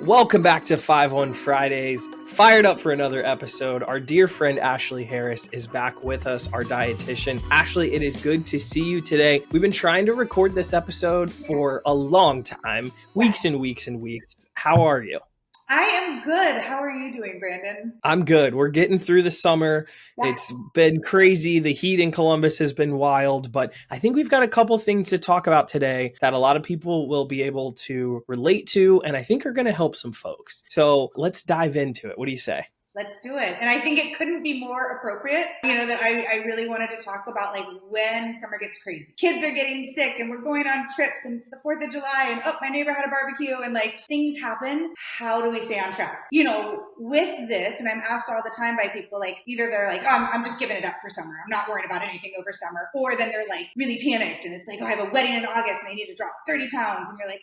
Welcome back to 5 on Fridays. Fired up for another episode. Our dear friend Ashley Harris is back with us, our dietitian. Ashley, it is good to see you today. We've been trying to record this episode for a long time, weeks and weeks and weeks. How are you? I am good. How are you doing, Brandon? I'm good. We're getting through the summer. Yes. It's been crazy. The heat in Columbus has been wild, but I think we've got a couple things to talk about today that a lot of people will be able to relate to, and I think are going to help some folks. So let's dive into it. What do you say? Let's do it. And I think it couldn't be more appropriate, that I really wanted to talk about like when summer gets crazy. Kids are getting sick and we're going on trips and it's the 4th of July and my neighbor had a barbecue and like things happen. How do we stay on track? With this, and I'm asked all the time by people, like either they're like, I'm just giving it up for summer. I'm not worried about anything over summer. Or then they're like really panicked and it's like, I have a wedding in August and I need to drop 30 pounds. And you're like,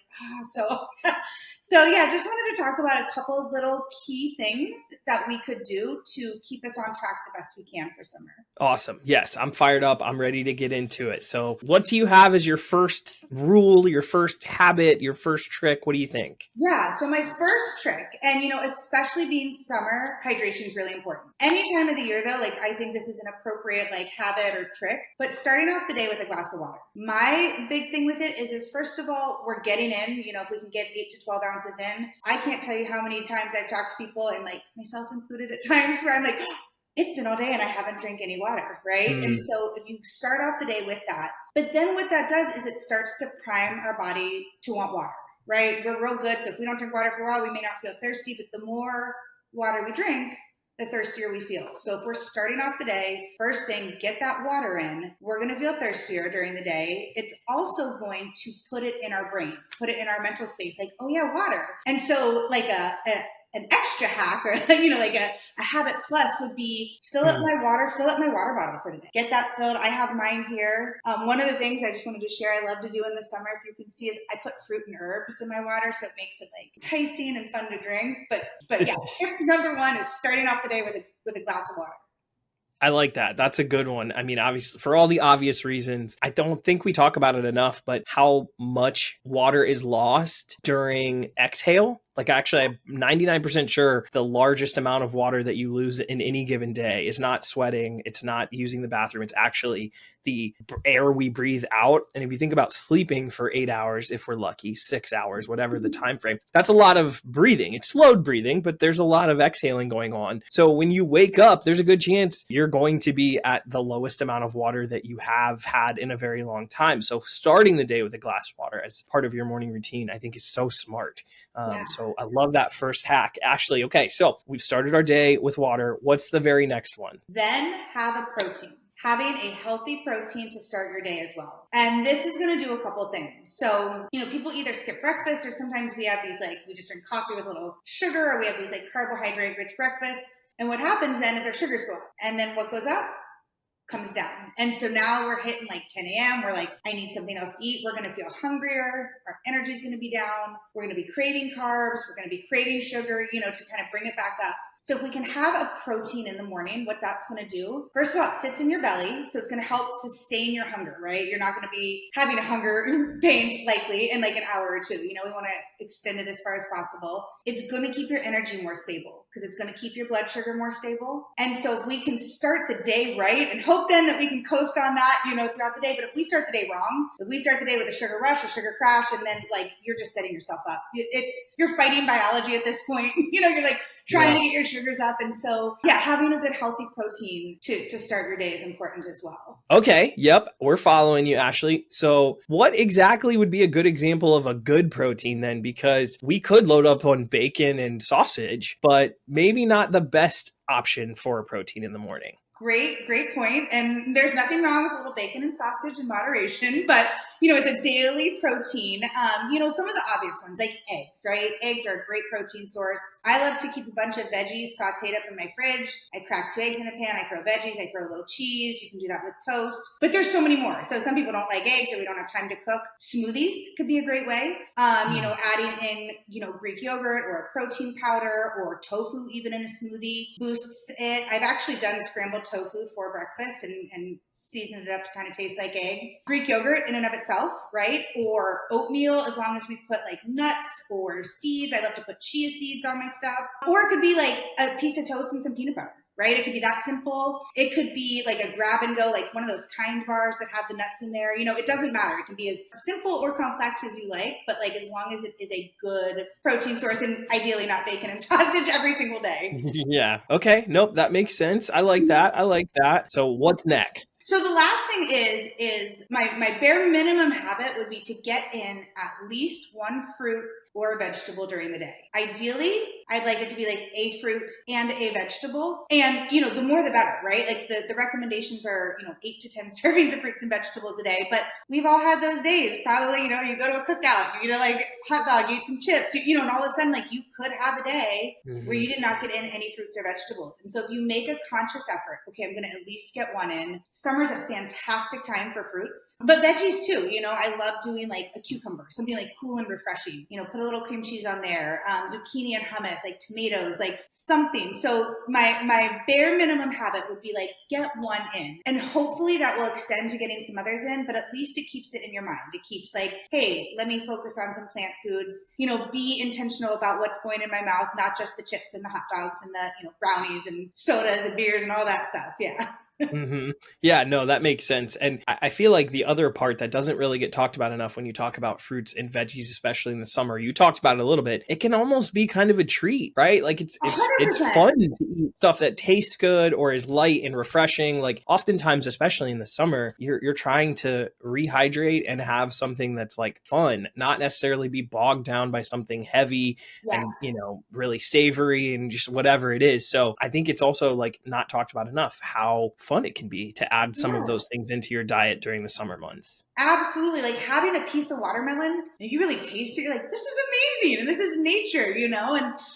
So yeah, just wanted to talk about a couple of little key things that we could do to keep us on track the best we can for summer. Awesome. Yes, I'm fired up. I'm ready to get into it. So what do you have as your first rule, your first habit, your first trick? What do you think? Yeah, so my first trick, and especially being summer, hydration is really important. Any time of the year though, like I think this is an appropriate like habit or trick, but starting off the day with a glass of water. My big thing with it is first of all, we're getting in, if we can get 8 to 12 ounces in. I can't tell you how many times I've talked to people, and like myself included at times, where I'm like, it's been all day and I haven't drank any water, right? And so if you start off the day with that, but then what that does is it starts to prime our body to want water, right? We're real good. So if we don't drink water for a while, we may not feel thirsty, but the more water we drink, the thirstier we feel. So if we're starting off the day, first thing, get that water in. We're going to feel thirstier during the day. It's also going to put it in our brains, put it in our mental space, like, oh yeah, water. And so like an extra hack or like a habit plus would be fill up my water bottle for the day. Get that filled. I have mine here. One of the things I just wanted to share I love to do in the summer, if you can see, is I put fruit and herbs in my water, so it makes it like enticing and fun to drink. But yeah, tip number one is starting off the day with a glass of water. I like that. That's a good one. I mean, obviously, for all the obvious reasons, I don't think we talk about it enough, but how much water is lost during exhale. Like actually, I'm 99% sure the largest amount of water that you lose in any given day is not sweating. It's not using the bathroom. It's actually the air we breathe out. And if you think about sleeping for 8 hours, if we're lucky, 6 hours, whatever the time frame, that's a lot of breathing. It's slowed breathing, but there's a lot of exhaling going on. So when you wake up, there's a good chance you're going to be at the lowest amount of water that you have had in a very long time. So starting the day with a glass of water as part of your morning routine, I think is so smart. So I love that first hack. Ashley, okay, so we've started our day with water. What's the very next one? Then have a protein. Having a healthy protein to start your day as well. And this is going to do a couple things. So, people either skip breakfast or sometimes we have these we just drink coffee with a little sugar, or we have these carbohydrate rich breakfasts. And what happens then is our sugars go up. And then what goes up comes down. And so now we're hitting 10 a.m. We're like, I need something else to eat. We're going to feel hungrier. Our energy is going to be down. We're going to be craving carbs. We're going to be craving sugar, to kind of bring it back up. So if we can have a protein in the morning, what that's going to do, first of all, it sits in your belly. So it's going to help sustain your hunger, right? You're not going to be having a hunger pains likely in an hour or two. We want to extend it as far as possible. It's going to keep your energy more stable because it's going to keep your blood sugar more stable. And so if we can start the day right and hope then that we can coast on that, throughout the day. But if we start the day wrong, if we start the day with a sugar rush, a sugar crash, and then you're just setting yourself up. You're fighting biology at this point. You're trying to get your sugars up. And so, having a good healthy protein to start your day is important as well. Okay. Yep. We're following you, Ashley. So what exactly would be a good example of a good protein then? Because we could load up on bacon and sausage, but maybe not the best option for a protein in the morning. Great point. And there's nothing wrong with a little bacon and sausage in moderation, but it's a daily protein. Some of the obvious ones like eggs, right? Eggs are a great protein source. I love to keep a bunch of veggies sauteed up in my fridge. I crack 2 eggs in a pan. I throw veggies. I throw a little cheese. You can do that with toast, but there's so many more. So some people don't like eggs or we don't have time to cook. Smoothies could be a great way. Adding in, Greek yogurt or a protein powder or tofu even in a smoothie boosts it. I've actually done scrambled tofu for breakfast and seasoned it up to kind of taste like eggs. Greek yogurt in and of itself itself, right? Or oatmeal, as long as we put like nuts or seeds. I love to put chia seeds on my stuff. Or it could be like a piece of toast and some peanut butter. Right? It could be that simple. It could be like a grab and go, like one of those Kind bars that have the nuts in there. You know, it doesn't matter. It can be as simple or complex as you like, but like as long as it is a good protein source and ideally not bacon and sausage every single day. Yeah. Okay. Nope. That makes sense. I like that. I like that. So what's next? So the last thing is my bare minimum habit would be to get in at least one fruit or a vegetable during the day. Ideally, I'd like it to be like a fruit and a vegetable. And, you know, the more the better, right? Like the recommendations are, you know, 8 to 10 servings of fruits and vegetables a day. But we've all had those days. Probably, you know, you go to a cookout, you know, like hot dog, you eat some chips, you know, and all of a sudden, like you could have a day where you did not get in any fruits or vegetables. And so if you make a conscious effort, okay, I'm going to at least get one in. Summer's a fantastic time for fruits, but veggies too. You know, I love doing like a cucumber, something like cool and refreshing, you know, put a little cream cheese on there, zucchini and hummus, like tomatoes, like something. So my bare minimum habit would be like, get one in. And hopefully that will extend to getting some others in, but at least it keeps it in your mind. It keeps like, hey, let me focus on some plant foods, you know, be intentional about what's going in my mouth, not just the chips and the hot dogs and the, you know, brownies and sodas and beers and all that stuff. Yeah. Yeah, no, that makes sense. And I feel like the other part that doesn't really get talked about enough when you talk about fruits and veggies, especially in the summer, you talked about it a little bit. It can almost be kind of a treat, right? Like it's 100%. fun to eat stuff that tastes good or is light and refreshing. Like oftentimes, especially in the summer, you're trying to rehydrate and have something that's like fun, not necessarily be bogged down by something heavy and, you know, really savory and just whatever it is. So I think it's also like not talked about enough how fun it can be to add some of those things into your diet during the summer months. Absolutely. Like having a piece of watermelon, and you really taste it, you're like, this is amazing. And this is nature, you know?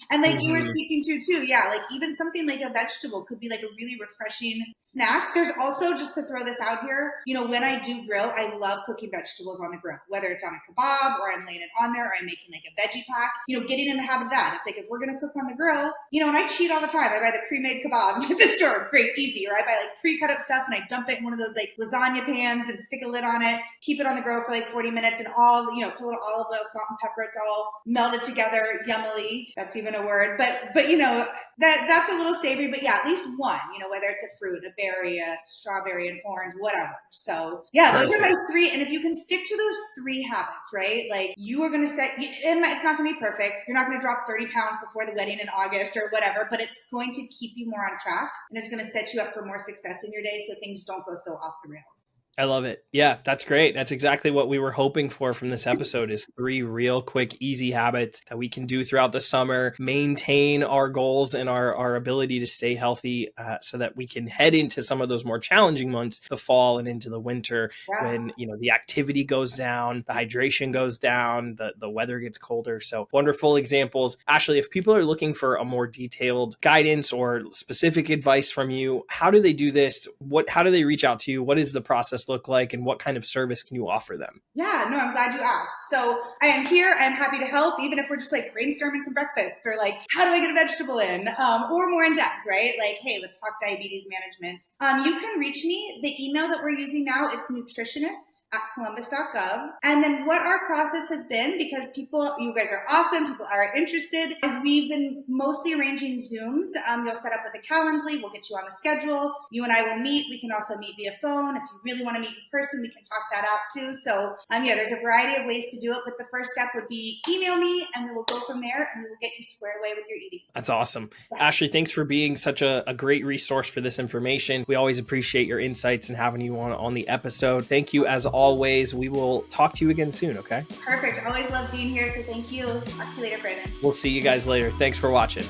And like you were speaking to too. Yeah. Like even something like a vegetable could be like a really refreshing snack. There's also, just to throw this out here, you know, when I do grill, I love cooking vegetables on the grill, whether it's on a kebab or I'm laying it on there or I'm making like a veggie pack, you know, getting in the habit of that. It's like, if we're going to cook on the grill, you know, and I cheat all the time. I buy the pre-made kebabs at the store. Great, easy. Or I buy like pre-cut up stuff and I dump it in one of those like lasagna pans and stick a lid on it, keep it on the grill for like 40 minutes and all, you know, put a little olive oil, salt and pepper. It's all melted together, yummily. That's even a word. But you know, that's a little savory, but yeah, at least one, you know, whether it's a fruit, a berry, a strawberry, an orange, whatever. So yeah, those are my three. And if you can stick to those three habits, right? Like you are going to set, and it's not going to be perfect. You're not going to drop 30 pounds before the wedding in August or whatever, but it's going to keep you more on track and it's going to set you up for more success in your day so things don't go so off the rails. I love it. Yeah, that's great. That's exactly what we were hoping for from this episode is 3 real quick, easy habits that we can do throughout the summer, maintain our goals and our ability to stay healthy so that we can head into some of those more challenging months, the fall and into the winter when, you know, the activity goes down, the hydration goes down, the weather gets colder. So wonderful examples. Ashley, if people are looking for a more detailed guidance or specific advice from you, how do they do this? How do they reach out to you? What is the process look like and what kind of service can you offer them? Yeah, no, I'm glad you asked. So I am here. I'm happy to help, even if we're just like brainstorming some breakfasts or like, how do I get a vegetable in? Or more in depth, right? Like, hey, let's talk diabetes management. You can reach me. The email that we're using now, it's nutritionist@columbus.gov. And then what our process has been, because you guys are awesome, people are interested, is we've been mostly arranging Zooms. You'll set up with a Calendly. We'll get you on the schedule. You and I will meet. We can also meet via phone. If you really want to meet in person, we can talk that out too. So yeah, there's a variety of ways to do it, but the first step would be email me and we will go from there and we will get you squared away with your eating. That's awesome. Yeah. Ashley, thanks for being such a great resource for this information. We always appreciate your insights and having you on the episode. Thank you as always. We will talk to you again soon, okay? Perfect. Always love being here. So thank you. Talk to you later, Brandon. We'll see you guys later. Thanks for watching.